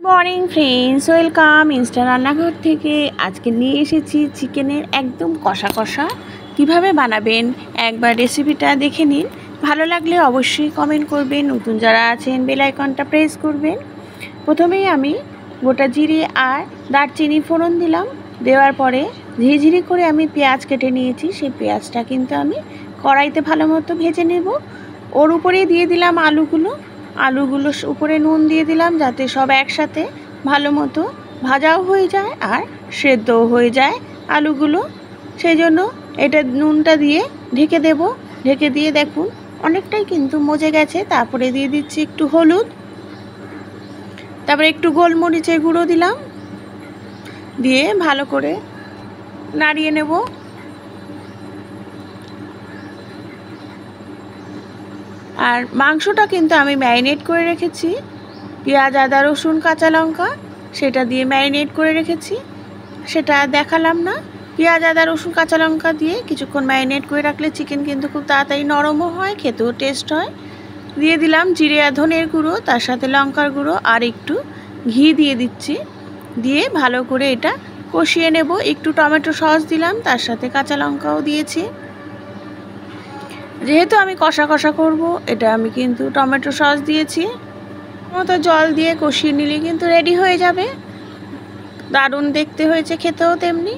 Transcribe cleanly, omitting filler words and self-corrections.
Morning friends, welcome Insta রান্নাঘর থেকে। আজকে নিয়ে এসেছি চিকেনের একদম কষা কষা। কিভাবে বানাবেন একবার রেসিপিটা দেখে নিন। ভালো লাগলে অবশ্যই কমেন্ট করবেন, নতুন যারা আছেন বেল আইকনটা প্রেস করবেন। প্রথমেই আমি গোটা জিরে আর দারচিনি ফোড়ন দিলাম। দেওয়ার পরে ঝিরিঝিরি করে আমি পেঁয়াজ কেটে নিয়েছি, সেই পেঁয়াজটা কিন্তু আমি কড়াইতে ভালো মতো ভেজে নেব। ওর উপরে দিয়ে দিলাম আলুগুলো উপরে নুন দিয়ে দিলাম, যাতে সব একসাথে ভালো মতো ভাজাও হয়ে যায় আর সেদ্ধও হয়ে যায় আলুগুলো। সেই জন্য এটা নুনটা দিয়ে ঢেকে দেব। ঢেকে দিয়ে দেখুন অনেকটাই কিন্তু মজে গেছে। তারপরে দিয়ে দিচ্ছি একটু হলুদ, তারপরে একটু গোলমরিচের গুঁড়ো দিলাম, দিয়ে ভালো করে নাড়িয়ে নেব। আর মাংসটা কিন্তু আমি ম্যারিনেট করে রেখেছি, পেঁয়াজ আদা রসুন কাঁচা লঙ্কা সেটা দিয়ে ম্যারিনেট করে রেখেছি, সেটা দেখালাম না। পেঁয়াজ আদা রসুন কাঁচা লঙ্কা দিয়ে কিছুক্ষণ ম্যারিনেট করে রাখলে চিকেন কিন্তু খুব তাড়াতাড়ি নরমও হয়, খেতেও টেস্ট হয়। দিয়ে দিলাম জিরে আর ধনের গুঁড়ো, তার সাথে লঙ্কার গুঁড়ো আর একটু ঘি দিয়ে দিচ্ছি। দিয়ে ভালো করে এটা কষিয়ে নেব। একটু টমেটো সস দিলাম, তার সাথে কাঁচা লঙ্কাও দিয়েছি। যেহেতু আমি কষা কষা করব, এটা আমি কিন্তু টমেটো সস দিয়েছি। মতো জল দিয়ে কষিয়ে নিলে কিন্তু রেডি হয়ে যাবে। দারুণ দেখতে হয়েছে, খেতেও তেমনি।